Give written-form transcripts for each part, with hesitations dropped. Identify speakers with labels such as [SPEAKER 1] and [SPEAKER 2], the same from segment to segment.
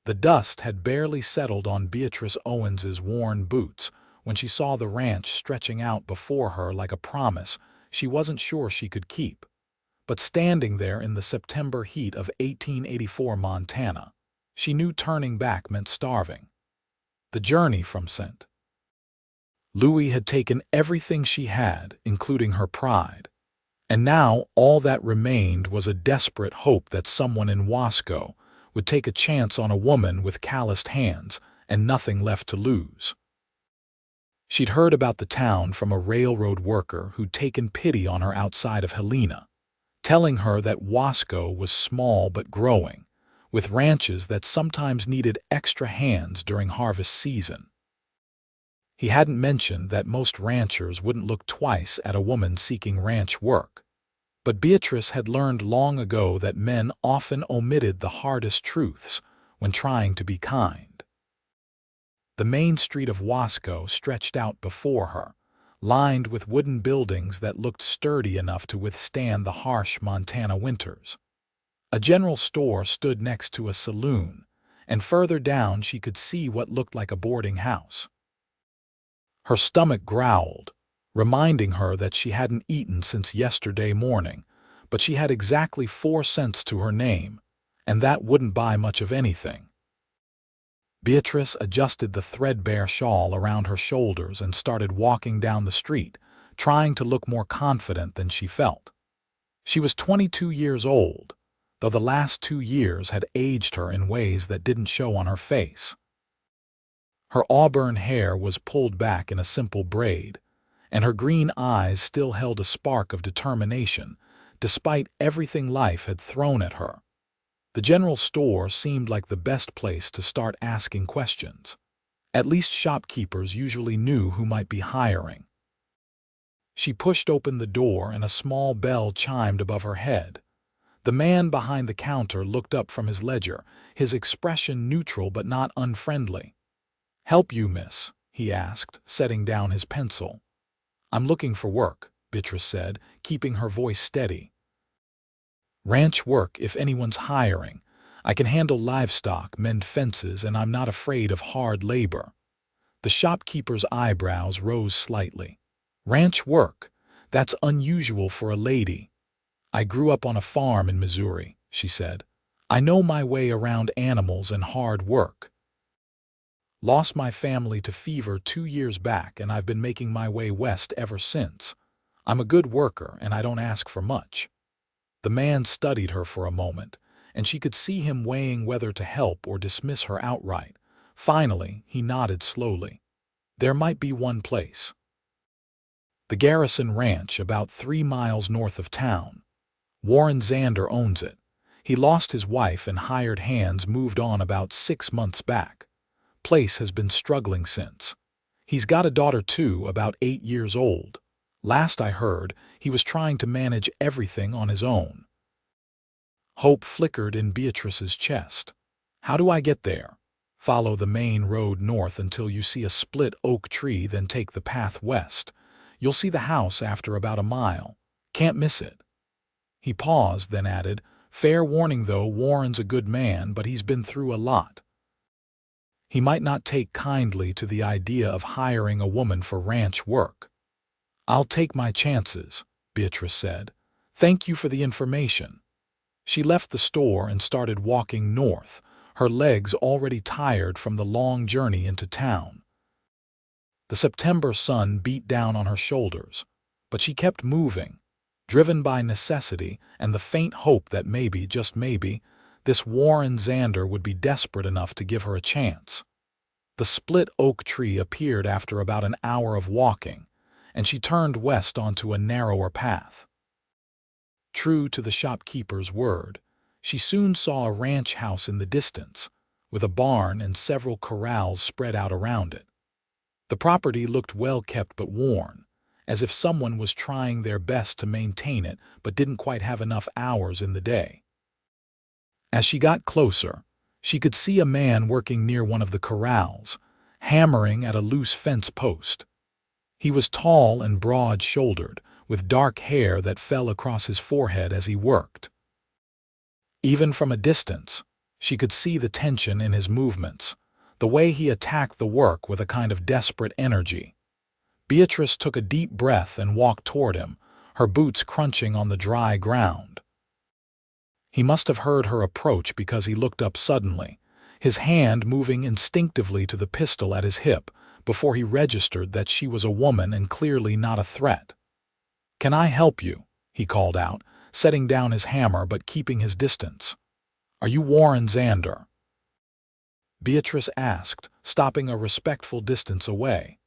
[SPEAKER 1] The dust had barely settled on Beatrice Owens's worn boots when she saw the ranch stretching out before her like a promise she wasn't sure she could keep. But standing there in the September heat of 1884 Montana, she knew turning back meant starving. The journey from St. Louis had taken everything she had, including her pride. And now all that remained was a desperate hope that someone in Wasco would take a chance on a woman with calloused hands and nothing left to lose. She'd heard about the town from a railroad worker who'd taken pity on her outside of Helena, telling her that Wasco was small but growing, with ranches that sometimes needed extra hands during harvest season. He hadn't mentioned that most ranchers wouldn't look twice at a woman seeking ranch work. But Beatrice had learned long ago that men often omitted the hardest truths when trying to be kind. The main street of Wasco stretched out before her, lined with wooden buildings that looked sturdy enough to withstand the harsh Montana winters. A general store stood next to a saloon, and further down she could see what looked like a boarding house. Her stomach growled, reminding her that she hadn't eaten since yesterday morning, but she had exactly 4 cents to her name, and that wouldn't buy much of anything. Beatrice adjusted the threadbare shawl around her shoulders and started walking down the street, trying to look more confident than she felt. She was 22 years old, though the last 2 years had aged her in ways that didn't show on her face. Her auburn hair was pulled back in a simple braid, and her green eyes still held a spark of determination, despite everything life had thrown at her. The general store seemed like the best place to start asking questions. At least shopkeepers usually knew who might be hiring. She pushed open the door and a small bell chimed above her head. The man behind the counter looked up from his ledger, his expression neutral but not unfriendly. "Help you, miss?" he asked, setting down his pencil. "I'm looking for work," Beatrice said, keeping her voice steady. "Ranch work if anyone's hiring. I can handle livestock, mend fences, and I'm not afraid of hard labor." The shopkeeper's eyebrows rose slightly. "Ranch work? That's unusual for a lady." "I grew up on a farm in Missouri," she said. "I know my way around animals and hard work. Lost my family to fever 2 years back, and I've been making my way west ever since. I'm a good worker, and I don't ask for much." The man studied her for a moment, and she could see him weighing whether to help or dismiss her outright. Finally, he nodded slowly. "There might be one place. The Garrison Ranch, about 3 miles north of town. Warren Xander owns it. He lost his wife and hired hands moved on about 6 months back. Place has been struggling since. He's got a daughter too, about 8 years old. Last I heard, he was trying to manage everything on his own." Hope flickered in Beatrice's chest. "How do I get there?" "Follow the main road north until you see a split oak tree, then take the path west. You'll see the house after about a mile. Can't miss it." He paused, then added, "Fair warning though, Warren's a good man, but he's been through a lot. He might not take kindly to the idea of hiring a woman for ranch work." "I'll take my chances," Beatrice said. "Thank you for the information." She left the store and started walking north, her legs already tired from the long journey into town. The September sun beat down on her shoulders, but she kept moving, driven by necessity and the faint hope that maybe, just maybe, this Warren Xander would be desperate enough to give her a chance. The split oak tree appeared after about an hour of walking, and she turned west onto a narrower path. True to the shopkeeper's word, she soon saw a ranch house in the distance, with a barn and several corrals spread out around it. The property looked well kept but worn, as if someone was trying their best to maintain it but didn't quite have enough hours in the day. As she got closer, she could see a man working near one of the corrals, hammering at a loose fence post. He was tall and broad-shouldered, with dark hair that fell across his forehead as he worked. Even from a distance, She could see the tension in his movements, the way he attacked the work with a kind of desperate energy. Beatrice took a deep breath and walked toward him, her boots crunching on the dry ground. He must have heard her approach because he looked up suddenly, his hand moving instinctively to the pistol at his hip before he registered that she was a woman and clearly not a threat. "Can I help you?" he called out, setting down his hammer but keeping his distance. "Are you Warren Xander?" Beatrice asked, stopping a respectful distance away.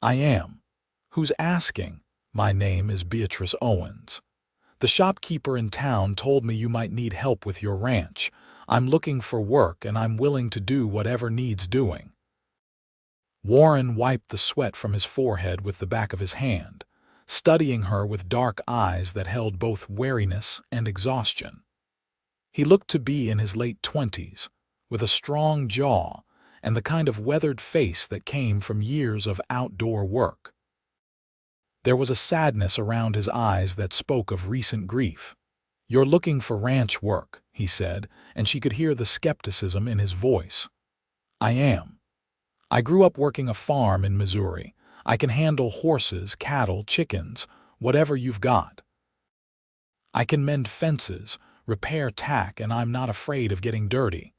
[SPEAKER 1] "I am." "Who's asking?" "My name is Beatrice Owens. The shopkeeper in town told me you might need help with your ranch. I'm looking for work and I'm willing to do whatever needs doing." Warren wiped the sweat from his forehead with the back of his hand, studying her with dark eyes that held both wariness and exhaustion. He looked to be in his late 20s, with a strong jaw and the kind of weathered face that came from years of outdoor work. There was a sadness around his eyes that spoke of recent grief. "You're looking for ranch work," he said, and she could hear the skepticism in his voice. "I am. I grew up working a farm in Missouri. I can handle horses, cattle, chickens, whatever you've got. I can mend fences, repair tack, and I'm not afraid of getting dirty.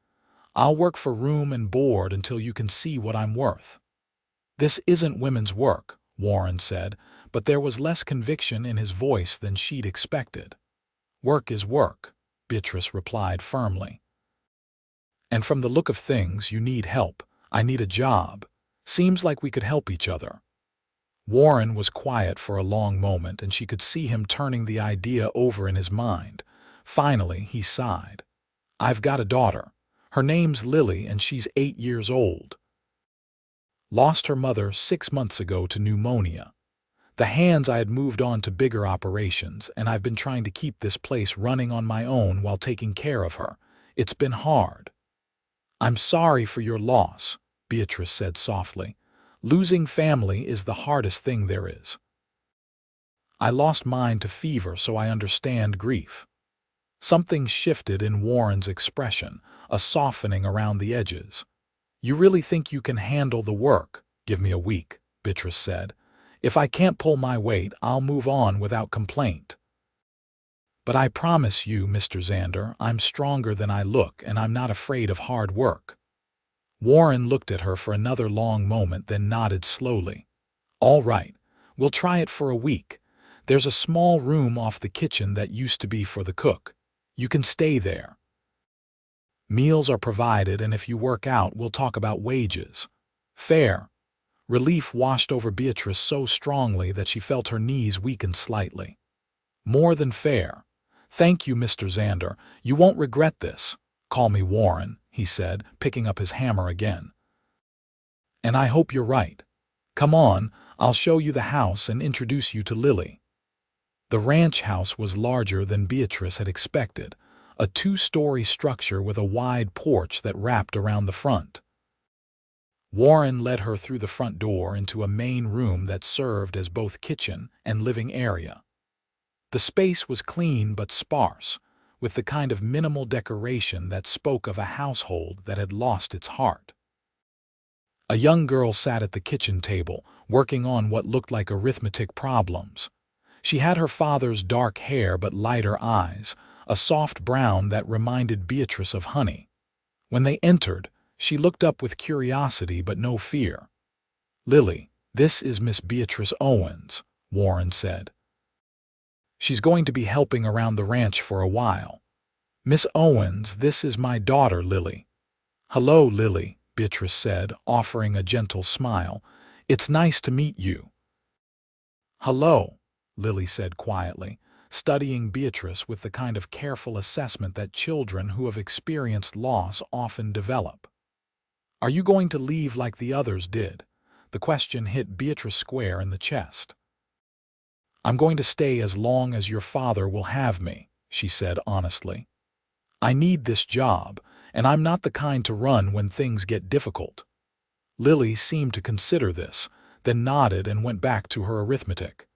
[SPEAKER 1] I'll work for room and board until you can see what I'm worth." "This isn't women's work," Warren said, but there was less conviction in his voice than she'd expected. "Work is work," Beatrice replied firmly. "And from the look of things, you need help. I need a job. Seems like we could help each other." Warren was quiet for a long moment, and she could see him turning the idea over in his mind. Finally, he sighed. "I've got a daughter. Her name's Lily, and she's 8 years old. Lost her mother 6 months ago to pneumonia. The hands I had moved on to bigger operations, and I've been trying to keep this place running on my own while taking care of her. It's been hard." "I'm sorry for your loss," Beatrice said softly. "Losing family is the hardest thing there is. I lost mine to fever, so I understand grief." Something shifted in Warren's expression, a softening around the edges. "You really think you can handle the work?" "Give me a week," Beatrice said. "If I can't pull my weight, I'll move on without complaint. But I promise you, Mr. Xander, I'm stronger than I look, and I'm not afraid of hard work." Warren looked at her for another long moment, then nodded slowly. "All right, we'll try it for a week. There's a small room off the kitchen that used to be for the cook. You can stay there. Meals are provided, and if you work out, we'll talk about wages." "Fair." Relief washed over Beatrice so strongly that she felt her knees weaken slightly. "More than fair. Thank you, Mr. Xander. You won't regret this." "Call me Warren," he said, picking up his hammer again. "And I hope you're right. Come on, I'll show you the house and introduce you to Lily." The ranch house was larger than Beatrice had expected, a 2-story structure with a wide porch that wrapped around the front. Warren led her through the front door into a main room that served as both kitchen and living area. The space was clean but sparse, with the kind of minimal decoration that spoke of a household that had lost its heart. A young girl sat at the kitchen table, working on what looked like arithmetic problems. She had her father's dark hair but lighter eyes, a soft brown that reminded Beatrice of honey. When they entered, she looked up with curiosity but no fear. "Lily, this is Miss Beatrice Owens," Warren said. "She's going to be helping around the ranch for a while. Miss Owens, this is my daughter, Lily." "Hello, Lily," Beatrice said, offering a gentle smile. "It's nice to meet you." "Hello," Lily said quietly, studying Beatrice with the kind of careful assessment that children who have experienced loss often develop. "Are you going to leave like the others did?" The question hit Beatrice square in the chest. "I'm going to stay as long as your father will have me," she said honestly. "I need this job, and I'm not the kind to run when things get difficult." Lily seemed to consider this, then nodded and went back to her arithmetic.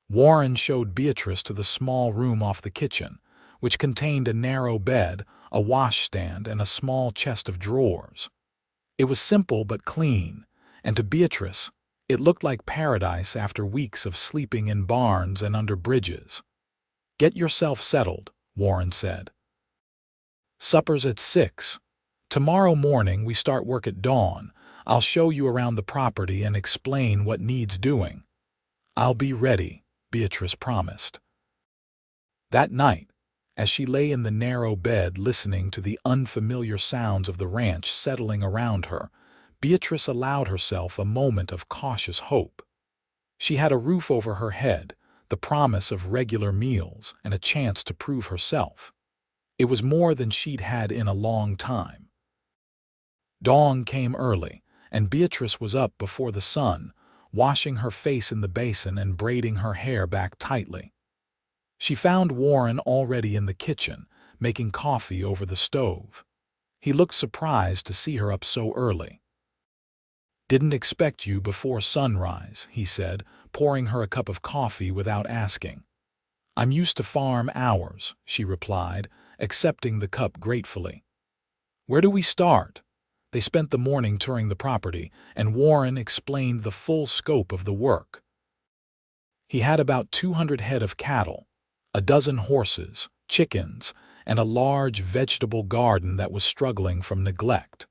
[SPEAKER 1] Warren showed Beatrice to the small room off the kitchen, which contained a narrow bed, a washstand, and a small chest of drawers. It was simple but clean, and to Beatrice, it looked like paradise after weeks of sleeping in barns and under bridges. "Get yourself settled," Warren said. "Supper's at 6. Tomorrow morning we start work at dawn. I'll show you around the property and explain what needs doing." "I'll be ready," Beatrice promised. That night, as she lay in the narrow bed listening to the unfamiliar sounds of the ranch settling around her, Beatrice allowed herself a moment of cautious hope. She had a roof over her head, the promise of regular meals, and a chance to prove herself. It was more than she'd had in a long time. Dawn came early, and Beatrice was up before the sun, washing her face in the basin and braiding her hair back tightly. She found Warren already in the kitchen, making coffee over the stove. He looked surprised to see her up so early. "Didn't expect you before sunrise," he said, pouring her a cup of coffee without asking. "I'm used to farm hours," she replied, accepting the cup gratefully. "Where do we start?" They spent the morning touring the property, and Warren explained the full scope of the work. He had about 200 head of cattle, a dozen horses, chickens, and a large vegetable garden that was struggling from neglect.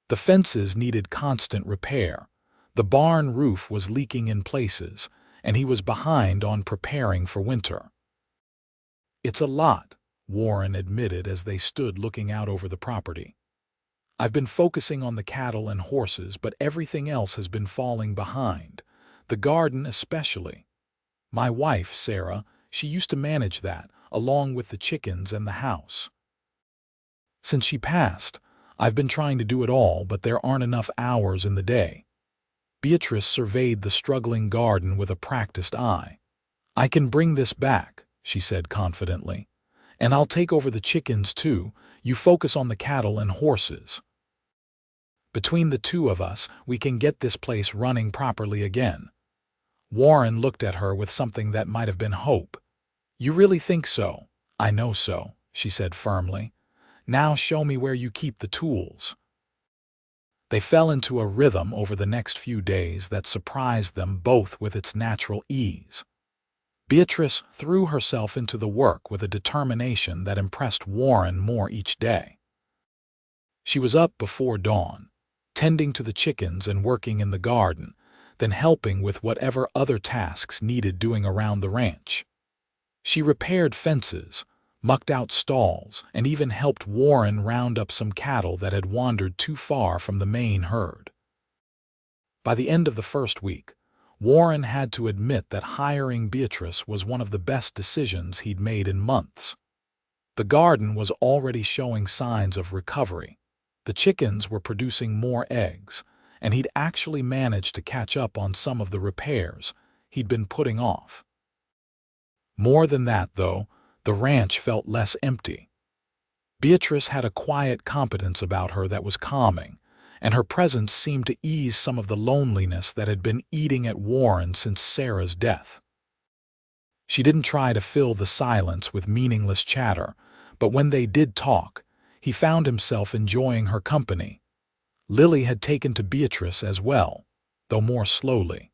[SPEAKER 1] The fences needed constant repair, the barn roof was leaking in places, and he was behind on preparing for winter. "It's a lot," Warren admitted as they stood looking out over the property. "I've been focusing on the cattle and horses, but everything else has been falling behind, the garden especially. My wife, Sarah, she used to manage that, along with the chickens and the house. Since she passed, I've been trying to do it all, but there aren't enough hours in the day." Beatrice surveyed the struggling garden with a practiced eye. "I can bring this back," she said confidently. "And I'll take over the chickens too. You focus on the cattle and horses. Between the two of us, we can get this place running properly again." Warren looked at her with something that might have been hope. "You really think so?" "I know so," she said firmly. "Now show me where you keep the tools." They fell into a rhythm over the next few days that surprised them both with its natural ease. Beatrice threw herself into the work with a determination that impressed Warren more each day. She was up before dawn, tending to the chickens and working in the garden, then helping with whatever other tasks needed doing around the ranch. She repaired fences, mucked out stalls, and even helped Warren round up some cattle that had wandered too far from the main herd. By the end of the first week, Warren had to admit that hiring Beatrice was one of the best decisions he'd made in months. The garden was already showing signs of recovery. The chickens were producing more eggs, and he'd actually managed to catch up on some of the repairs he'd been putting off. More than that, though, the ranch felt less empty. Beatrice had a quiet competence about her that was calming, and her presence seemed to ease some of the loneliness that had been eating at Warren since Sarah's death. She didn't try to fill the silence with meaningless chatter, but when they did talk, he found himself enjoying her company. Lily had taken to Beatrice as well, though more slowly.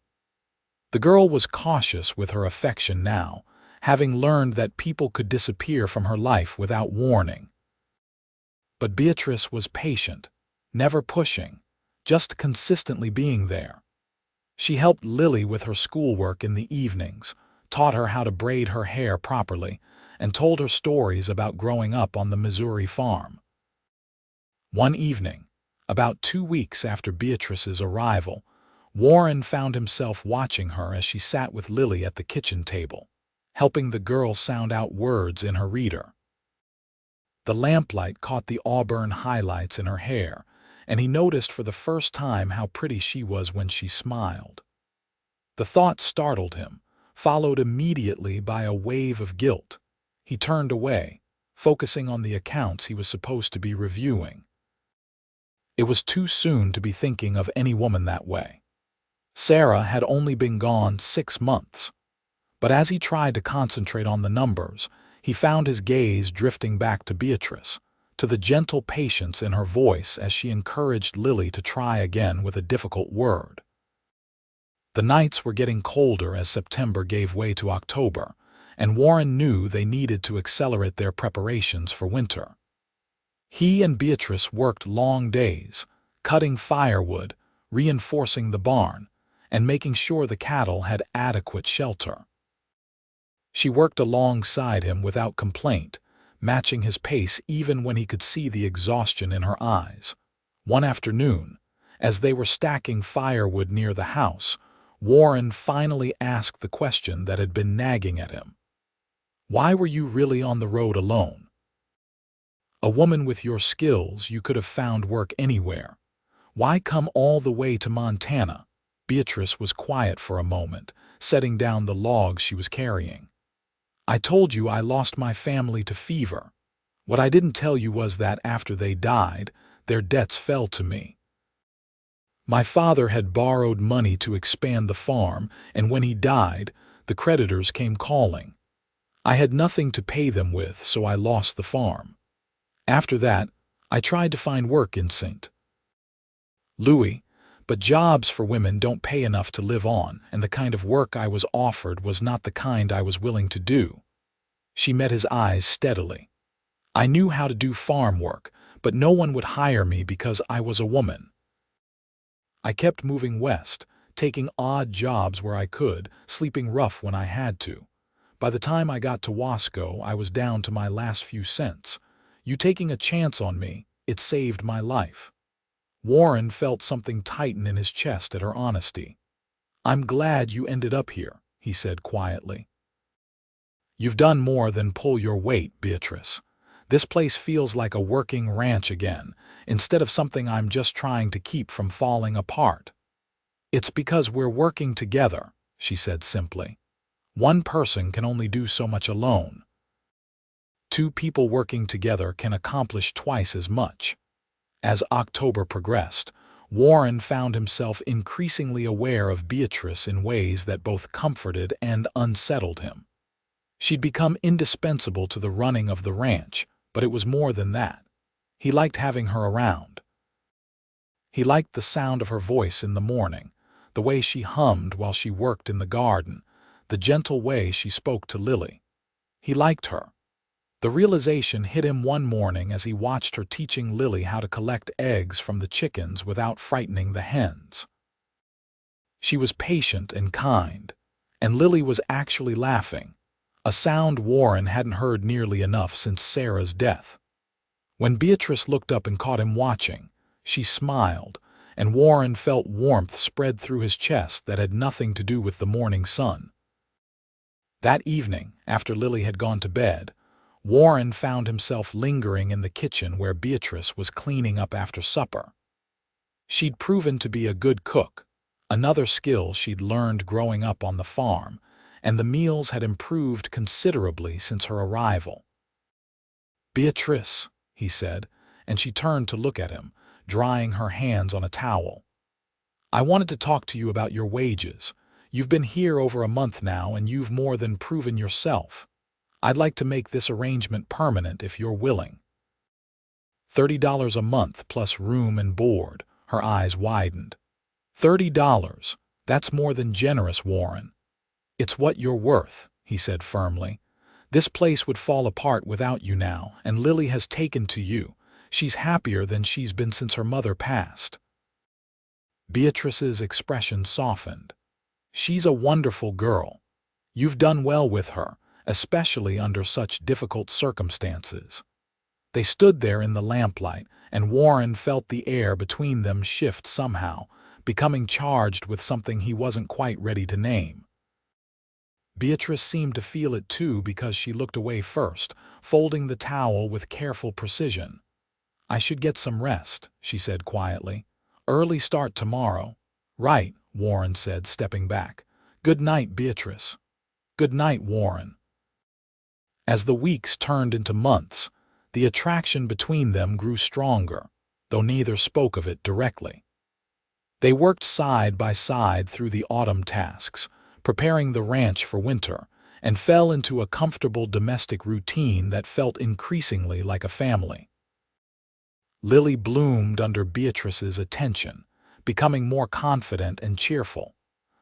[SPEAKER 1] The girl was cautious with her affection now, having learned that people could disappear from her life without warning. But Beatrice was patient, never pushing, just consistently being there. She helped Lily with her schoolwork in the evenings, taught her how to braid her hair properly, and told her stories about growing up on the Missouri farm. One evening, about 2 weeks after Beatrice's arrival, Warren found himself watching her as she sat with Lily at the kitchen table, helping the girl sound out words in her reader. The lamplight caught the auburn highlights in her hair, and he noticed for the first time how pretty she was when she smiled. The thought startled him, followed immediately by a wave of guilt. He turned away, focusing on the accounts he was supposed to be reviewing. It was too soon to be thinking of any woman that way. Sarah had only been gone 6 months. But as he tried to concentrate on the numbers, he found his gaze drifting back to Beatrice, to the gentle patience in her voice as she encouraged Lily to try again with a difficult word. The nights were getting colder as September gave way to October, and Warren knew they needed to accelerate their preparations for winter. He and Beatrice worked long days, cutting firewood, reinforcing the barn, and making sure the cattle had adequate shelter. She worked alongside him without complaint, matching his pace even when he could see the exhaustion in her eyes. One afternoon, as they were stacking firewood near the house, Warren finally asked the question that had been nagging at him. "Why were you really on the road alone? A woman with your skills, you could have found work anywhere. Why come all the way to Montana?" Beatrice was quiet for a moment, setting down the logs she was carrying. "I told you I lost my family to fever. What I didn't tell you was that after they died, their debts fell to me. My father had borrowed money to expand the farm, and when he died, the creditors came calling. I had nothing to pay them with, so I lost the farm. After that, I tried to find work in St. Louis, but jobs for women don't pay enough to live on, and the kind of work I was offered was not the kind I was willing to do." She met his eyes steadily. "I knew how to do farm work, but no one would hire me because I was a woman. I kept moving west, taking odd jobs where I could, sleeping rough when I had to. By the time I got to Wasco, I was down to my last few cents. You taking a chance on me, it saved my life." Warren felt something tighten in his chest at her honesty. "I'm glad you ended up here," he said quietly. "You've done more than pull your weight, Beatrice. This place feels like a working ranch again, instead of something I'm just trying to keep from falling apart." "It's because we're working together," she said simply. "One person can only do so much alone. Two people working together can accomplish twice as much." As October progressed, Warren found himself increasingly aware of Beatrice in ways that both comforted and unsettled him. She'd become indispensable to the running of the ranch, but it was more than that. He liked having her around. He liked the sound of her voice in the morning, the way she hummed while she worked in the garden, the gentle way she spoke to Lily. He liked her. The realization hit him one morning as he watched her teaching Lily how to collect eggs from the chickens without frightening the hens. She was patient and kind, and Lily was actually laughing, a sound Warren hadn't heard nearly enough since Sarah's death. When Beatrice looked up and caught him watching, she smiled, and Warren felt warmth spread through his chest that had nothing to do with the morning sun. That evening, after Lily had gone to bed, Warren found himself lingering in the kitchen where Beatrice was cleaning up after supper. She'd proven to be a good cook, another skill she'd learned growing up on the farm, and the meals had improved considerably since her arrival. "Beatrice," he said, and she turned to look at him, drying her hands on a towel. "I wanted to talk to you about your wages. You've been here over a month now, and you've more than proven yourself. I'd like to make this arrangement permanent if you're willing." $30 a month plus room and board. Her eyes widened. $30. That's more than generous, Warren. "It's what you're worth," he said firmly. "This place would fall apart without you now, and Lily has taken to you. She's happier than she's been since her mother passed." Beatrice's expression softened. "She's a wonderful girl. You've done well with her, especially under such difficult circumstances." They stood there in the lamplight, and Warren felt the air between them shift somehow, becoming charged with something he wasn't quite ready to name. Beatrice seemed to feel it too because she looked away first, folding the towel with careful precision. "I should get some rest," she said quietly. "Early start tomorrow." "Right," Warren said, stepping back. "Good night, Beatrice." "Good night, Warren." As the weeks turned into months, the attraction between them grew stronger, though neither spoke of it directly. They worked side by side through the autumn tasks, preparing the ranch for winter, and fell into a comfortable domestic routine that felt increasingly like a family. Lily bloomed under Beatrice's attention, becoming more confident and cheerful.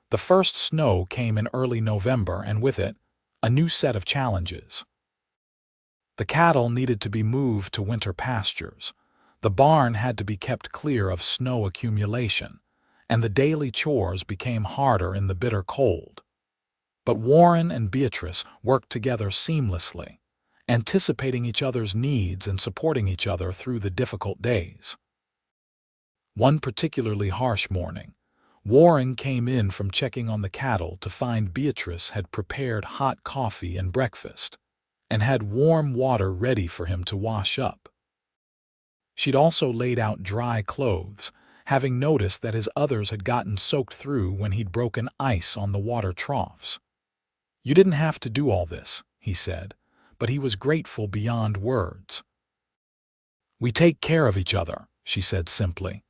[SPEAKER 1] The first snow came in early November, and with it, a new set of challenges. The cattle needed to be moved to winter pastures. The barn had to be kept clear of snow accumulation, and the daily chores became harder in the bitter cold. But Warren and Beatrice worked together seamlessly, anticipating each other's needs and supporting each other through the difficult days. One particularly harsh morning, Warren came in from checking on the cattle to find Beatrice had prepared hot coffee and breakfast, and had warm water ready for him to wash up. She'd also laid out dry clothes, having noticed that his others had gotten soaked through when he'd broken ice on the water troughs. "You didn't have to do all this," he said, but he was grateful beyond words. "We take care of each other," she said simply,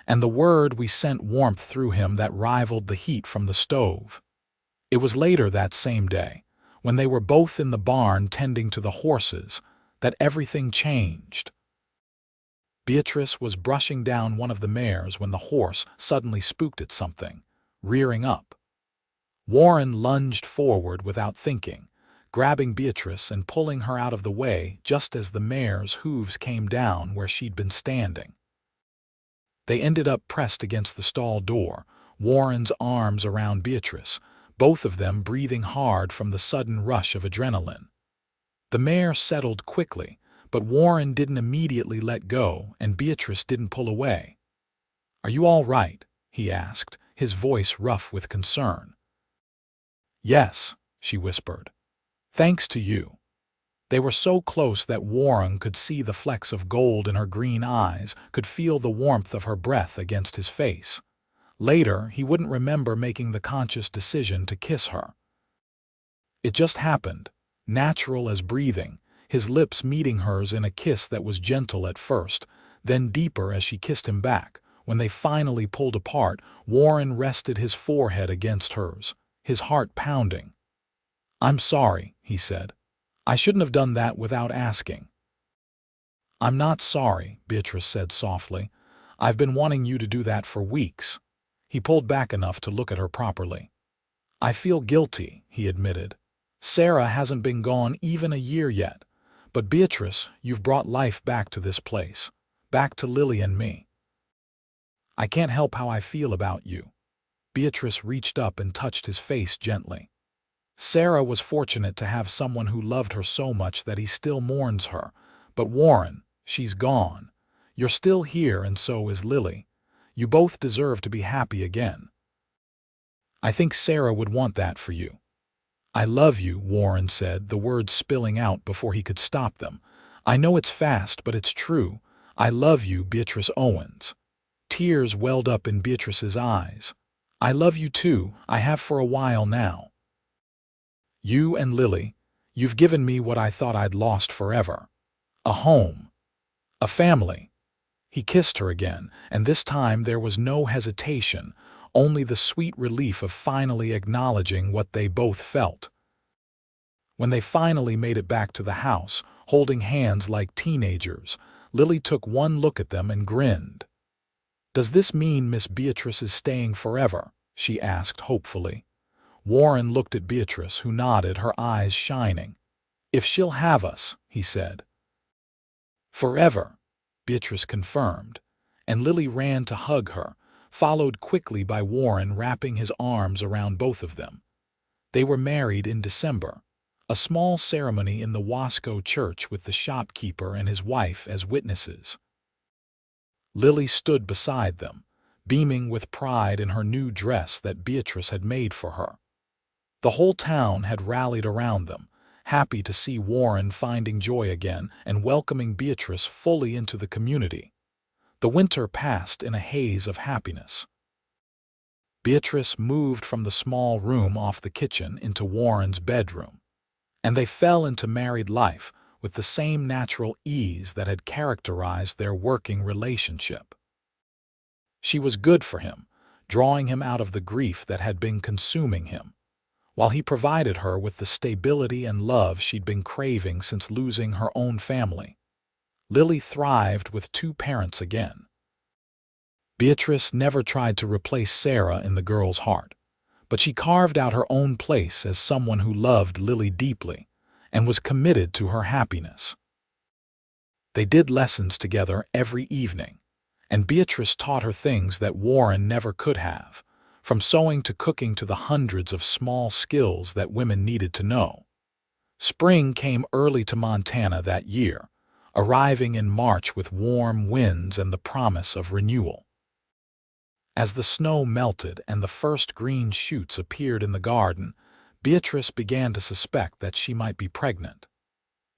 [SPEAKER 1] and the word we sent warmth through him that rivaled the heat from the stove. It was later that same day, when they were both in the barn tending to the horses, that everything changed. Beatrice was brushing down one of the mares when the horse suddenly spooked at something, rearing up. Warren lunged forward without thinking, grabbing Beatrice and pulling her out of the way just as the mare's hooves came down where she'd been standing. They ended up pressed against the stall door, Warren's arms around Beatrice, both of them breathing hard from the sudden rush of adrenaline. The mare settled quickly, but Warren didn't immediately let go, and Beatrice didn't pull away. "Are you all right?" he asked, his voice rough with concern. "Yes," she whispered. "Thanks to you." They were so close that Warren could see the flecks of gold in her green eyes, could feel the warmth of her breath against his face. Later, he wouldn't remember making the conscious decision to kiss her. It just happened, natural as breathing, his lips meeting hers in a kiss that was gentle at first, then deeper as she kissed him back. When they finally pulled apart, Warren rested his forehead against hers, his heart pounding. "I'm sorry," he said. "I shouldn't have done that without asking." "I'm not sorry," Beatrice said softly. "I've been wanting you to do that for weeks." He pulled back enough to look at her properly. "I feel guilty," he admitted. "Sarah hasn't been gone even a year yet. But Beatrice, you've brought life back to this place, back to Lily and me. I can't help how I feel about you." Beatrice reached up and touched his face gently. Sarah was fortunate to have someone who loved her so much that he still mourns her. But Warren, she's gone. You're still here, and so is Lily. You both deserve to be happy again. I think Sarah would want that for you. "I love you," Warren said, the words spilling out before he could stop them. "I know it's fast, but it's true. I love you, Beatrice Owens." Tears welled up in Beatrice's eyes. "I love you too, I have for a while now. You and Lily, you've given me what I thought I'd lost forever. A home. A family." He kissed her again, and this time there was no hesitation, only the sweet relief of finally acknowledging what they both felt. When they finally made it back to the house, holding hands like teenagers, Lily took one look at them and grinned. "Does this mean Miss Beatrice is staying forever?" she asked hopefully. Warren looked at Beatrice, who nodded, her eyes shining. "If she'll have us," he said. "Forever," Beatrice confirmed, and Lily ran to hug her, followed quickly by Warren wrapping his arms around both of them. They were married in December, a small ceremony in the Wasco church with the shopkeeper and his wife as witnesses. Lily stood beside them, beaming with pride in her new dress that Beatrice had made for her. The whole town had rallied around them, happy to see Warren finding joy again and welcoming Beatrice fully into the community. The winter passed in a haze of happiness. Beatrice moved from the small room off the kitchen into Warren's bedroom, and they fell into married life with the same natural ease that had characterized their working relationship. She was good for him, drawing him out of the grief that had been consuming him, while he provided her with the stability and love she'd been craving since losing her own family. Lily thrived with two parents again. Beatrice never tried to replace Sarah in the girl's heart, but she carved out her own place as someone who loved Lily deeply and was committed to her happiness. They did lessons together every evening, and Beatrice taught her things that Warren never could have, from sewing to cooking to the hundreds of small skills that women needed to know. Spring came early to Montana that year, arriving in March with warm winds and the promise of renewal. As the snow melted and the first green shoots appeared in the garden, Beatrice began to suspect that she might be pregnant.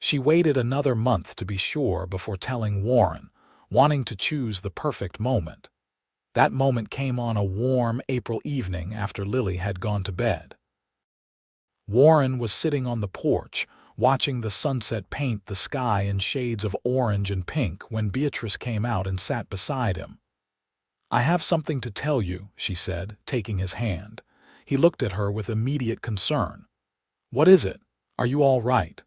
[SPEAKER 1] She waited another month to be sure before telling Warren, wanting to choose the perfect moment. That moment came on a warm April evening after Lily had gone to bed. Warren was sitting on the porch, watching the sunset paint the sky in shades of orange and pink when Beatrice came out and sat beside him. "I have something to tell you," she said, taking his hand. He looked at her with immediate concern. "What is it? Are you all right?"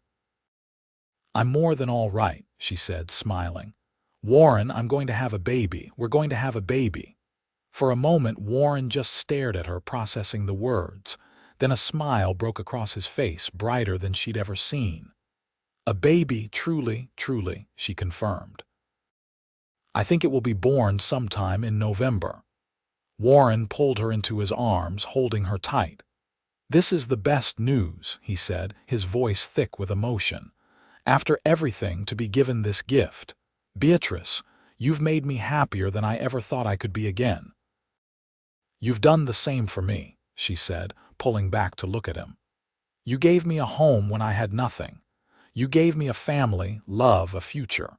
[SPEAKER 1] "I'm more than all right," she said, smiling. "Warren, I'm going to have a baby. We're going to have a baby." For a moment, Warren just stared at her, processing the words. Then a smile broke across his face, brighter than she'd ever seen. "A baby, truly, truly," she confirmed. "I think it will be born sometime in November." Warren pulled her into his arms, holding her tight. "This is the best news," he said, his voice thick with emotion. "After everything, to be given this gift. Beatrice, you've made me happier than I ever thought I could be again." "You've done the same for me," she said, pulling back to look at him. "You gave me a home when I had nothing. You gave me a family, love, a future.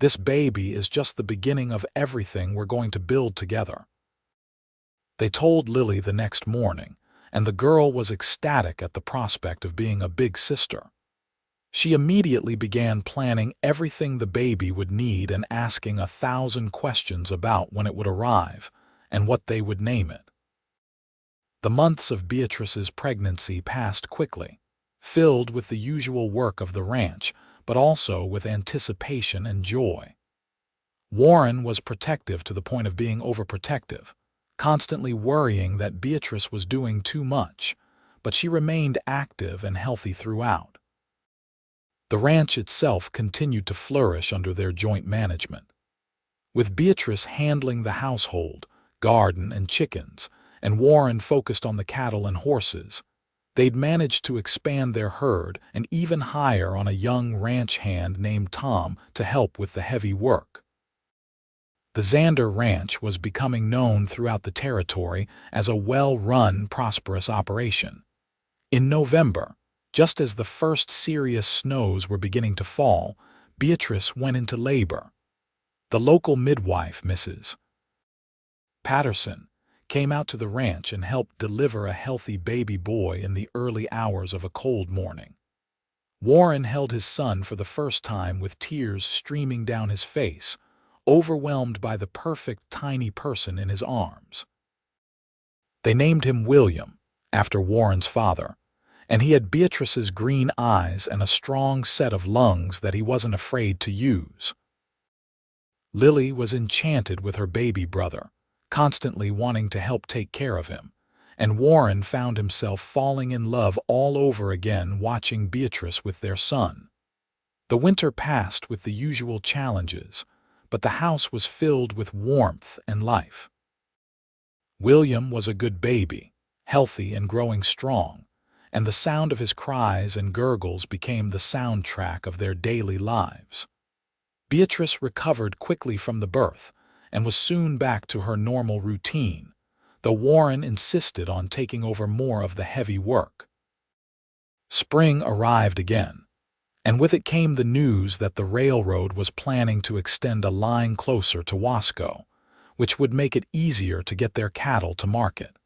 [SPEAKER 1] This baby is just the beginning of everything we're going to build together." They told Lily the next morning, and the girl was ecstatic at the prospect of being a big sister. She immediately began planning everything the baby would need and asking 1,000 questions about when it would arrive and what they would name it. The months of Beatrice's pregnancy passed quickly, filled with the usual work of the ranch, but also with anticipation and joy. Warren was protective to the point of being overprotective, constantly worrying that Beatrice was doing too much, but she remained active and healthy throughout. The ranch itself continued to flourish under their joint management. With Beatrice handling the household, garden, and chickens, and Warren focused on the cattle and horses, they'd managed to expand their herd and even hire on a young ranch hand named Tom to help with the heavy work. The Xander Ranch was becoming known throughout the territory as a well-run, prosperous operation. In November, just as the first serious snows were beginning to fall, Beatrice went into labor. The local midwife, Mrs. Patterson, came out to the ranch and helped deliver a healthy baby boy in the early hours of a cold morning. Warren held his son for the first time with tears streaming down his face, overwhelmed by the perfect tiny person in his arms. They named him William, after Warren's father, and he had Beatrice's green eyes and a strong set of lungs that he wasn't afraid to use. Lily was enchanted with her baby brother, constantly wanting to help take care of him, and Warren found himself falling in love all over again watching Beatrice with their son. The winter passed with the usual challenges, but the house was filled with warmth and life. William was a good baby, healthy and growing strong, and the sound of his cries and gurgles became the soundtrack of their daily lives. Beatrice recovered quickly from the birth and was soon back to her normal routine, though Warren insisted on taking over more of the heavy work. Spring arrived again, and with it came the news that the railroad was planning to extend a line closer to Wasco, which would make it easier to get their cattle to market.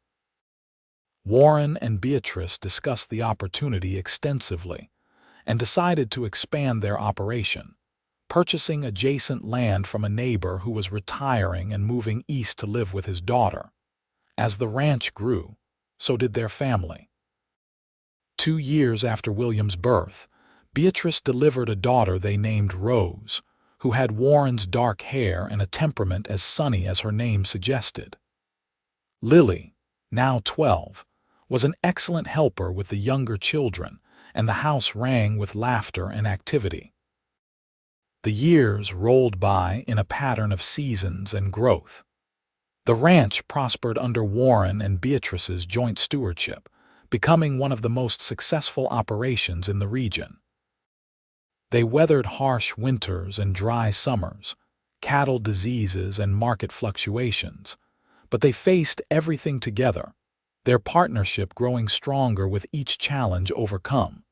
[SPEAKER 1] Warren and Beatrice discussed the opportunity extensively and decided to expand their operation, purchasing adjacent land from a neighbor who was retiring and moving east to live with his daughter. As the ranch grew, so did their family. 2 years after William's birth, Beatrice delivered a daughter they named Rose, who had Warren's dark hair and a temperament as sunny as her name suggested. Lily, now 12, was an excellent helper with the younger children, and the house rang with laughter and activity. The years rolled by in a pattern of seasons and growth. The ranch prospered under Warren and Beatrice's joint stewardship, becoming one of the most successful operations in the region. They weathered harsh winters and dry summers, cattle diseases and market fluctuations, but they faced everything together, their partnership growing stronger with each challenge overcome.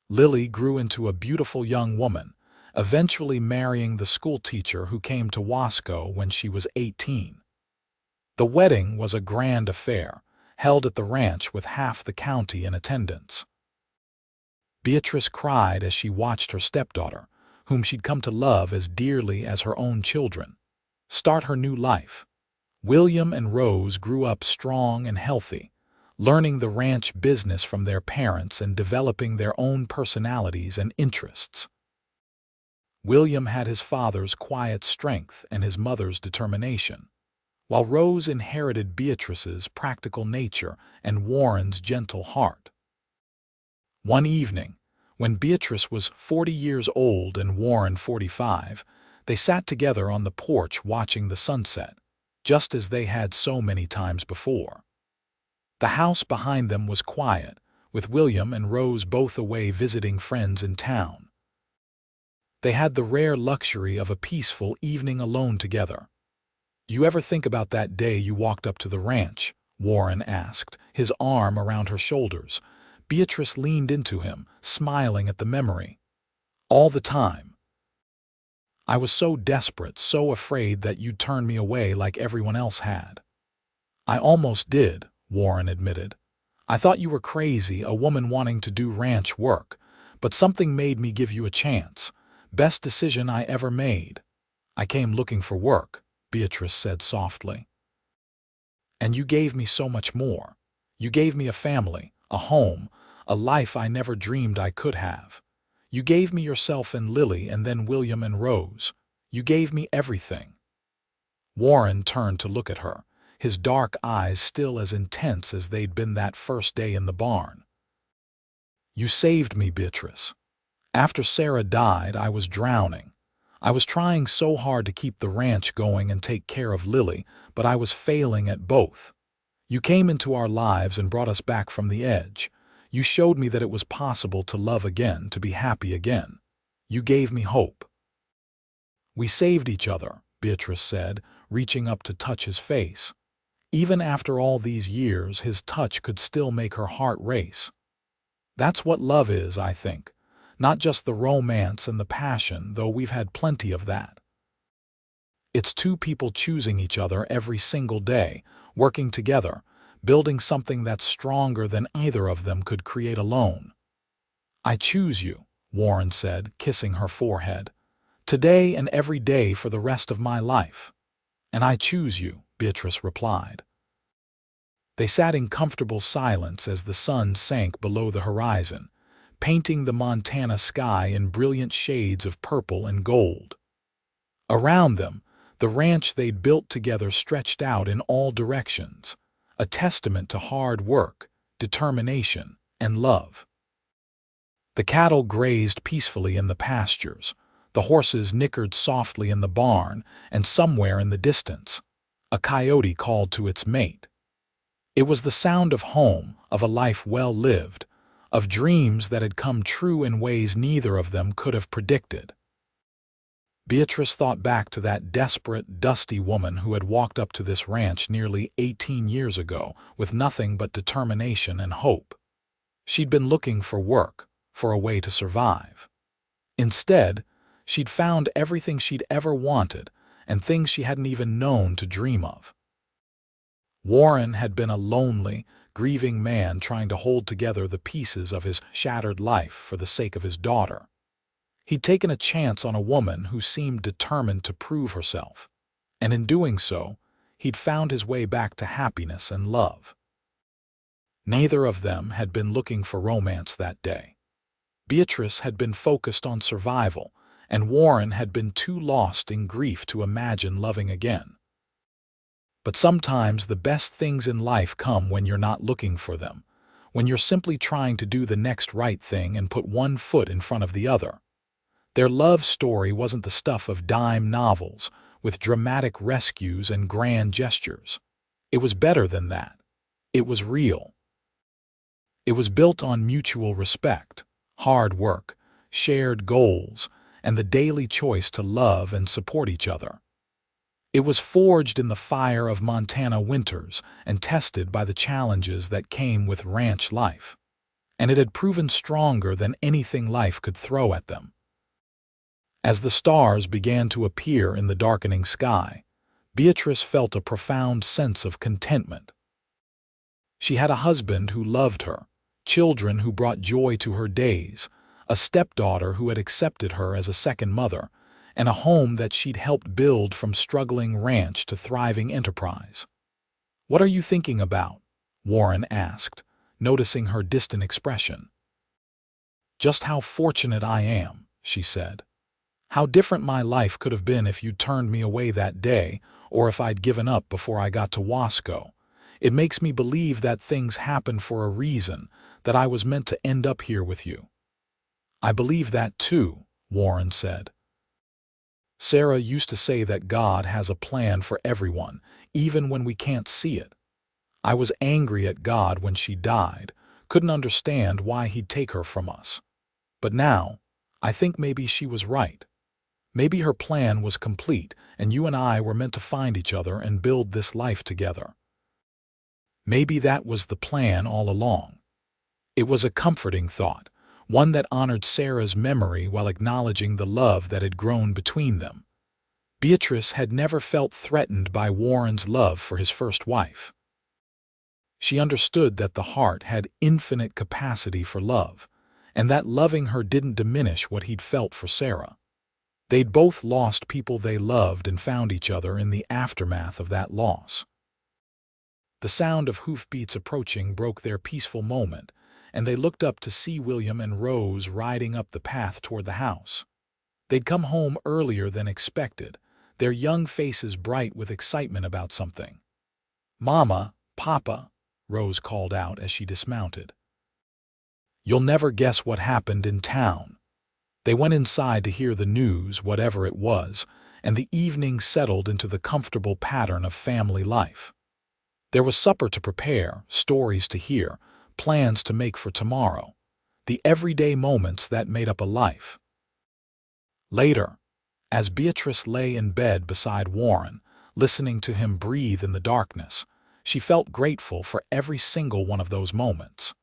[SPEAKER 1] Lily grew into a beautiful young woman, eventually marrying the schoolteacher who came to Wasco when she was 18. The wedding was a grand affair, held at the ranch with half the county in attendance. Beatrice cried as she watched her stepdaughter, whom she'd come to love as dearly as her own children, start her new life. William and Rose grew up strong and healthy, learning the ranch business from their parents and developing their own personalities and interests. William had his father's quiet strength and his mother's determination, while Rose inherited Beatrice's practical nature and Warren's gentle heart. One evening, when Beatrice was 40 years old and Warren 45, they sat together on the porch watching the sunset, just as they had so many times before. The house behind them was quiet, with William and Rose both away visiting friends in town. They had the rare luxury of a peaceful evening alone together. "You ever think about that day you walked up to the ranch?" Warren asked, his arm around her shoulders. Beatrice leaned into him, smiling at the memory. "All the time. I was so desperate, so afraid that you'd turn me away like everyone else had." "I almost did," Warren admitted. "I thought you were crazy, a woman wanting to do ranch work, but something made me give you a chance. Best decision I ever made." "I came looking for work," Beatrice said softly. "And you gave me so much more. You gave me a family, a home, a life I never dreamed I could have. You gave me yourself and Lily and then William and Rose. You gave me everything." Warren turned to look at her, his dark eyes still as intense as they'd been that first day in the barn. "You saved me, Beatrice. After Sarah died, I was drowning. I was trying so hard to keep the ranch going and take care of Lily, but I was failing at both. You came into our lives and brought us back from the edge. You showed me that it was possible to love again, to be happy again. You gave me hope." "We saved each other," Beatrice said, reaching up to touch his face. Even after all these years, his touch could still make her heart race. "That's what love is, I think. Not just the romance and the passion, though we've had plenty of that. It's two people choosing each other every single day, working together, building something that's stronger than either of them could create alone." "I choose you," Warren said, kissing her forehead. "Today and every day for the rest of my life." "And I choose you," Beatrice replied. They sat in comfortable silence as the sun sank below the horizon, painting the Montana sky in brilliant shades of purple and gold. Around them, the ranch they'd built together stretched out in all directions, a testament to hard work, determination, and love. The cattle grazed peacefully in the pastures, the horses nickered softly in the barn, and somewhere in the distance, a coyote called to its mate. It was the sound of home, of a life well lived, of dreams that had come true in ways neither of them could have predicted. Beatrice thought back to that desperate, dusty woman who had walked up to this ranch nearly 18 years ago with nothing but determination and hope. She'd been looking for work, for a way to survive. Instead, she'd found everything she'd ever wanted and things she hadn't even known to dream of. Warren had been a lonely, grieving man trying to hold together the pieces of his shattered life for the sake of his daughter. He'd taken a chance on a woman who seemed determined to prove herself, and in doing so, he'd found his way back to happiness and love. Neither of them had been looking for romance that day. Beatrice had been focused on survival, and Warren had been too lost in grief to imagine loving again. But sometimes the best things in life come when you're not looking for them, when you're simply trying to do the next right thing and put one foot in front of the other. Their love story wasn't the stuff of dime novels, with dramatic rescues and grand gestures. It was better than that. It was real. It was built on mutual respect, hard work, shared goals, and the daily choice to love and support each other. It was forged in the fire of Montana winters and tested by the challenges that came with ranch life. And it had proven stronger than anything life could throw at them. As the stars began to appear in the darkening sky, Beatrice felt a profound sense of contentment. She had a husband who loved her, children who brought joy to her days, a stepdaughter who had accepted her as a second mother, and a home that she'd helped build from struggling ranch to thriving enterprise. "What are you thinking about?" Warren asked, noticing her distant expression. "Just how fortunate I am," she said. "How different my life could have been if you'd turned me away that day, or if I'd given up before I got to Wasco. It makes me believe that things happen for a reason, that I was meant to end up here with you." "I believe that too," Warren said. "Sarah used to say that God has a plan for everyone, even when we can't see it. I was angry at God when she died, couldn't understand why he'd take her from us. But now, I think maybe she was right. Maybe her plan was complete, and you and I were meant to find each other and build this life together. Maybe that was the plan all along." It was a comforting thought, one that honored Sarah's memory while acknowledging the love that had grown between them. Beatrice had never felt threatened by Warren's love for his first wife. She understood that the heart had infinite capacity for love, and that loving her didn't diminish what he'd felt for Sarah. They'd both lost people they loved and found each other in the aftermath of that loss. The sound of hoofbeats approaching broke their peaceful moment, and they looked up to see William and Rose riding up the path toward the house. They'd come home earlier than expected, their young faces bright with excitement about something. "Mama, Papa," Rose called out as she dismounted. "You'll never guess what happened in town." They went inside to hear the news, whatever it was, and the evening settled into the comfortable pattern of family life. There was supper to prepare, stories to hear, plans to make for tomorrow, the everyday moments that made up a life. Later, as Beatrice lay in bed beside Warren, listening to him breathe in the darkness, she felt grateful for every single one of those moments.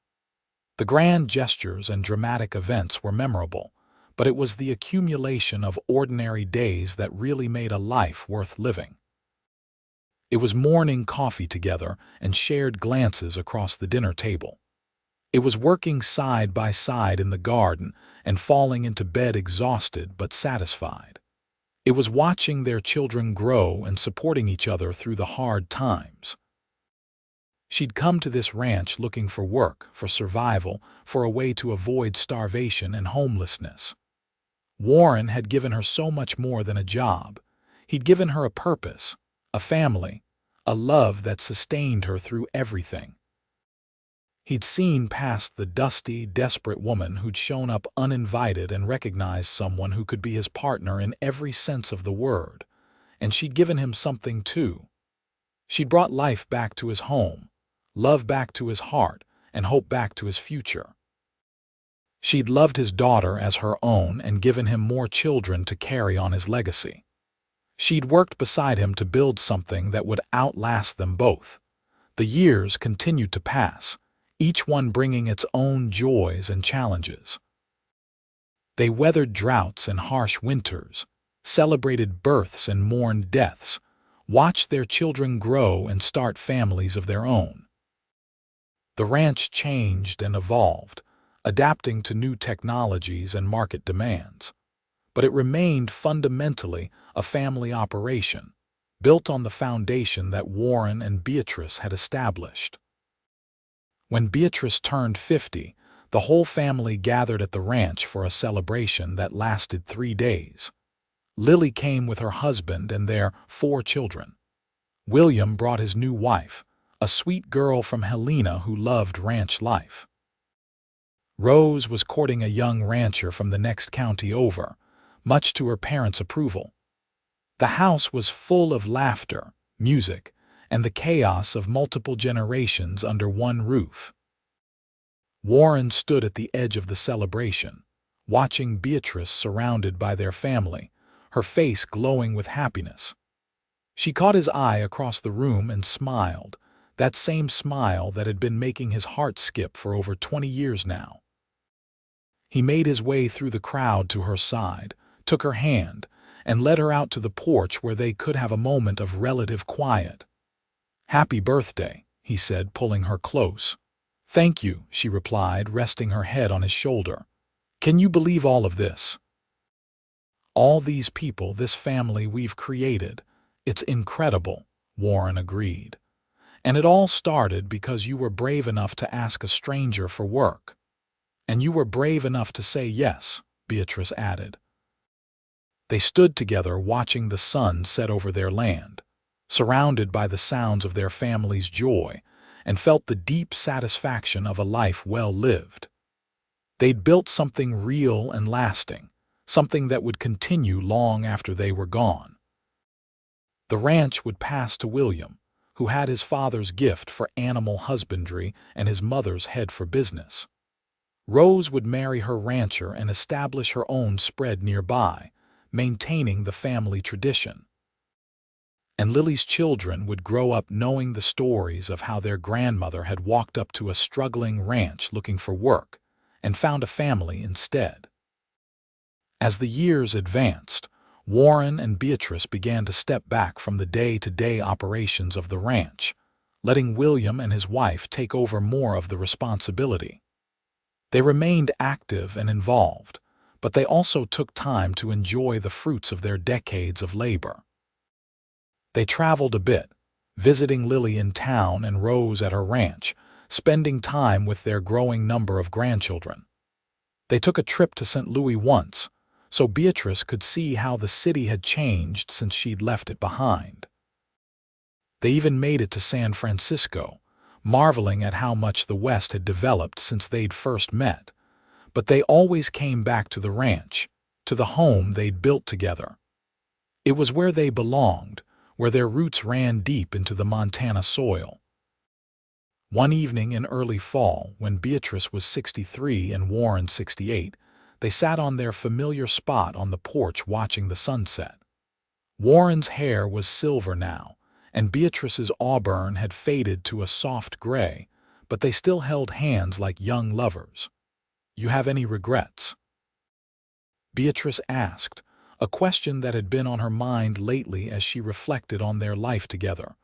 [SPEAKER 1] The grand gestures and dramatic events were memorable, but it was the accumulation of ordinary days that really made a life worth living. It was morning coffee together and shared glances across the dinner table. It was working side by side in the garden and falling into bed exhausted but satisfied. It was watching their children grow and supporting each other through the hard times. She'd come to this ranch looking for work, for survival, for a way to avoid starvation and homelessness. Warren had given her so much more than a job. He'd given her a purpose, a family, a love that sustained her through everything. He'd seen past the dusty, desperate woman who'd shown up uninvited and recognized someone who could be his partner in every sense of the word, and she'd given him something too. She'd brought life back to his home, love back to his heart, and hope back to his future. She'd loved his daughter as her own and given him more children to carry on his legacy. She'd worked beside him to build something that would outlast them both. The years continued to pass, each one bringing its own joys and challenges. They weathered droughts and harsh winters, celebrated births and mourned deaths, watched their children grow and start families of their own. The ranch changed and evolved, adapting to new technologies and market demands. But it remained fundamentally a family operation, built on the foundation that Warren and Beatrice had established. When Beatrice turned 50, The whole family gathered at the ranch for a celebration that lasted 3 days. Lily came with her husband and their 4 children. William brought his new wife, a sweet girl from Helena who loved ranch life. Rose was courting a young rancher from the next county over, much to her parents' approval. The house was full of laughter, music, and the chaos of multiple generations under one roof. Warren stood at the edge of the celebration, watching Beatrice surrounded by their family, her face glowing with happiness. She caught his eye across the room and smiled, that same smile that had been making his heart skip for over 20 years now. He made his way through the crowd to her side, took her hand, and led her out to the porch where they could have a moment of relative quiet. "Happy birthday," he said, pulling her close. "Thank you," she replied, resting her head on his shoulder. "Can you believe all of this? All these people, this family we've created. It's incredible," Warren agreed. "And it all started because you were brave enough to ask a stranger for work. And you were brave enough to say yes," Beatrice added. They stood together watching the sun set over their land, surrounded by the sounds of their family's joy, and felt the deep satisfaction of a life well lived. They'd built something real and lasting, something that would continue long after they were gone. The ranch would pass to William, who had his father's gift for animal husbandry and his mother's head for business. Rose would marry her rancher and establish her own spread nearby, maintaining the family tradition. And Lily's children would grow up knowing the stories of how their grandmother had walked up to a struggling ranch looking for work and found a family instead. As the years advanced, Warren and Beatrice began to step back from the day-to-day operations of the ranch, letting William and his wife take over more of the responsibility. They remained active and involved, but they also took time to enjoy the fruits of their decades of labor. They traveled a bit, visiting Lily in town and Rose at her ranch, spending time with their growing number of grandchildren. They took a trip to St. Louis once, so Beatrice could see how the city had changed since she'd left it behind. They even made it to San Francisco, marveling at how much the West had developed since they'd first met, but they always came back to the ranch, to the home they'd built together. It was where they belonged, where their roots ran deep into the Montana soil. One evening in early fall, when Beatrice was 63 and Warren 68, they sat on their familiar spot on the porch watching the sunset. Warren's hair was silver now, and Beatrice's auburn had faded to a soft gray, but they still held hands like young lovers. "You have any regrets?" Beatrice asked, a question that had been on her mind lately as she reflected on their life together.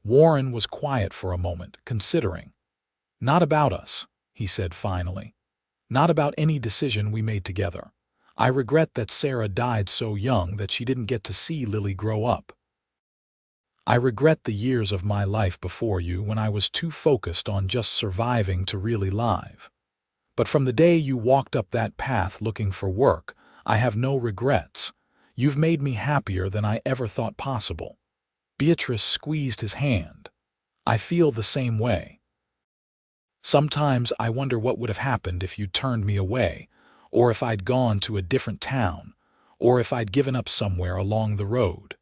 [SPEAKER 1] Warren was quiet for a moment, considering. "Not about us," he said finally. "Not about any decision we made together. I regret that Sarah died so young that she didn't get to see Lily grow up. I regret the years of my life before you when I was too focused on just surviving to really live. But from the day you walked up that path looking for work, I have no regrets. You've made me happier than I ever thought possible." Beatrice squeezed his hand. "I feel the same way. Sometimes I wonder what would have happened if you turned me away, or if I'd gone to a different town, or if I'd given up somewhere along the road.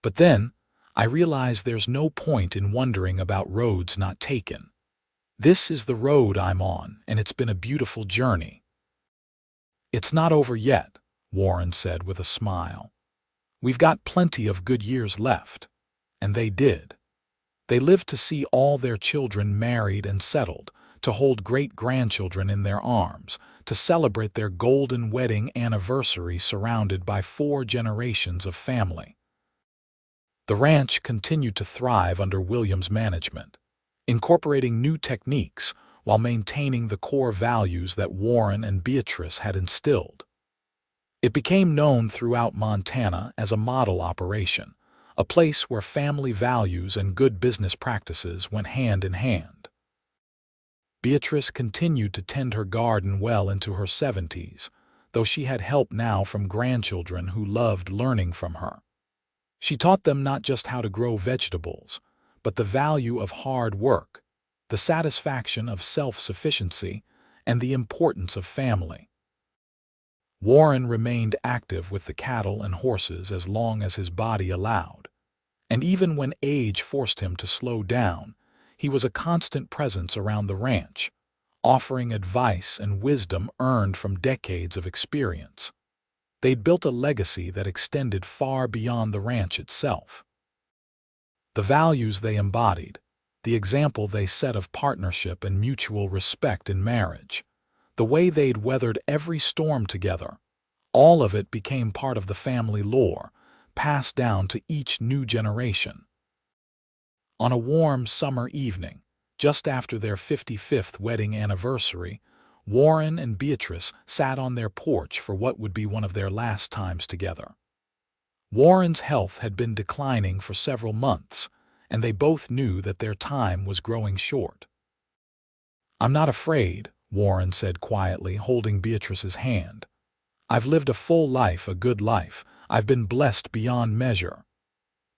[SPEAKER 1] But then, I realize there's no point in wondering about roads not taken. This is the road I'm on, and it's been a beautiful journey." "It's not over yet," Warren said with a smile. "We've got plenty of good years left." And they did. They lived to see all their children married and settled, to hold great-grandchildren in their arms, to celebrate their golden wedding anniversary surrounded by 4 generations of family. The ranch continued to thrive under William's management, incorporating new techniques while maintaining the core values that Warren and Beatrice had instilled. It became known throughout Montana as a model operation, a place where family values and good business practices went hand in hand. Beatrice continued to tend her garden well into her 70s, though she had help now from grandchildren who loved learning from her. She taught them not just how to grow vegetables, but the value of hard work, the satisfaction of self-sufficiency, and the importance of family. Warren remained active with the cattle and horses as long as his body allowed, and even when age forced him to slow down, he was a constant presence around the ranch, offering advice and wisdom earned from decades of experience. They'd built a legacy that extended far beyond the ranch itself. The values they embodied, the example they set of partnership and mutual respect in marriage, the way they'd weathered every storm together, all of it became part of the family lore, passed down to each new generation. On a warm summer evening, just after their 55th wedding anniversary, Warren and Beatrice sat on their porch for what would be one of their last times together. Warren's health had been declining for several months, and they both knew that their time was growing short. "I'm not afraid," Warren said quietly, holding Beatrice's hand. "I've lived a full life, a good life. I've been blessed beyond measure."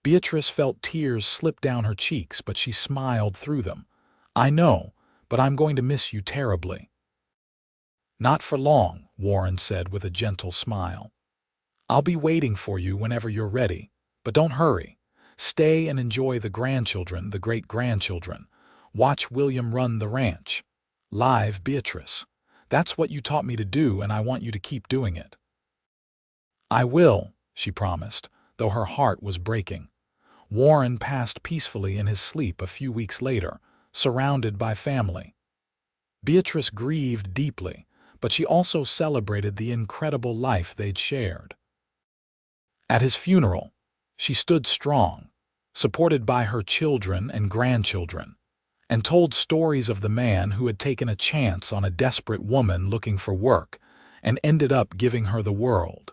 [SPEAKER 1] Beatrice felt tears slip down her cheeks, but she smiled through them. "I know, but I'm going to miss you terribly." "Not for long," Warren said with a gentle smile. "I'll be waiting for you whenever you're ready, but don't hurry. Stay and enjoy the grandchildren, the great-grandchildren. Watch William run the ranch. Live, Beatrice. That's what you taught me to do, and I want you to keep doing it." "I will," she promised, though her heart was breaking. Warren passed peacefully in his sleep a few weeks later, surrounded by family. Beatrice grieved deeply, but she also celebrated the incredible life they'd shared. At his funeral, she stood strong, supported by her children and grandchildren, and told stories of the man who had taken a chance on a desperate woman looking for work and ended up giving her the world.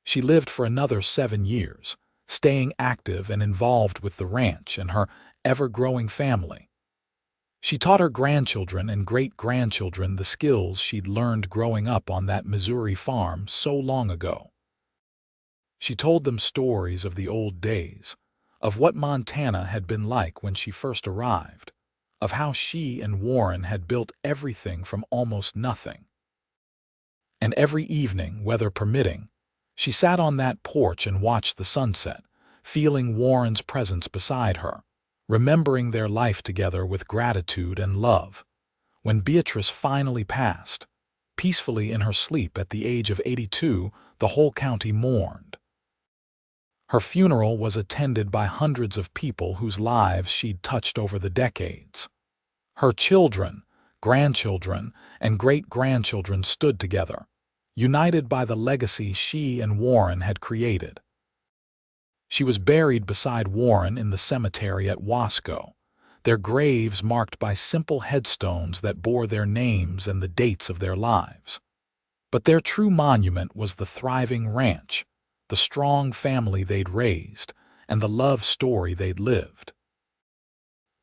[SPEAKER 1] She lived for another 7 years, staying active and involved with the ranch and her ever-growing family. She taught her grandchildren and great-grandchildren the skills she'd learned growing up on that Missouri farm so long ago. She told them stories of the old days, of what Montana had been like when she first arrived, of how she and Warren had built everything from almost nothing. And every evening, weather permitting, she sat on that porch and watched the sunset, feeling Warren's presence beside her, remembering their life together with gratitude and love. When Beatrice finally passed, peacefully in her sleep at the age of 82, the whole county mourned. Her funeral was attended by hundreds of people whose lives she'd touched over the decades. Her children, grandchildren, and great-grandchildren stood together, united by the legacy she and Warren had created. She was buried beside Warren in the cemetery at Wasco, their graves marked by simple headstones that bore their names and the dates of their lives. But their true monument was the thriving ranch, the strong family they'd raised, and the love story they'd lived.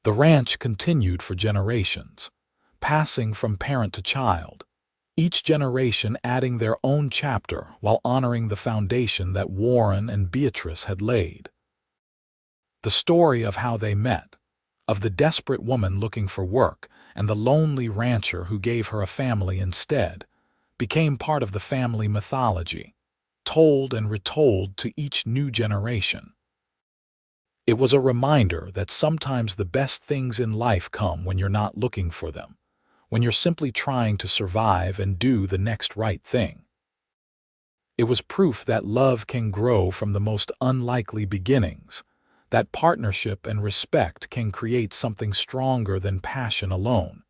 [SPEAKER 1] The ranch continued for generations, passing from parent to child, each generation adding their own chapter while honoring the foundation that Warren and Beatrice had laid. The story of how they met, of the desperate woman looking for work and the lonely rancher who gave her a family instead, became part of the family mythology, told and retold to each new generation. It was a reminder that sometimes the best things in life come when you're not looking for them, when you're simply trying to survive and do the next right thing. It was proof that love can grow from the most unlikely beginnings, that partnership and respect can create something stronger than passion alone,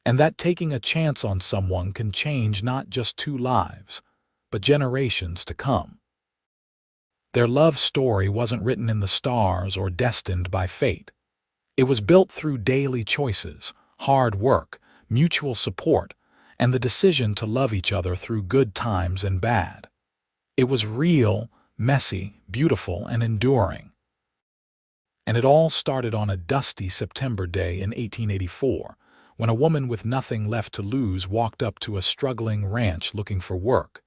[SPEAKER 1] and that taking a chance on someone can change not just 2 lives, but generations to come. Their love story wasn't written in the stars or destined by fate. It was built through daily choices, hard work, mutual support, and the decision to love each other through good times and bad. It was real, messy, beautiful, and enduring. And it all started on a dusty September day in 1884, when a woman with nothing left to lose walked up to a struggling ranch looking for work,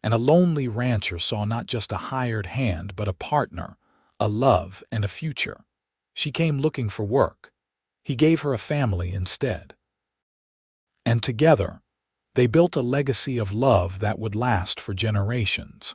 [SPEAKER 1] and a lonely rancher saw not just a hired hand but a partner, a love, and a future. She came looking for work. He gave her a family instead. And together, they built a legacy of love that would last for generations.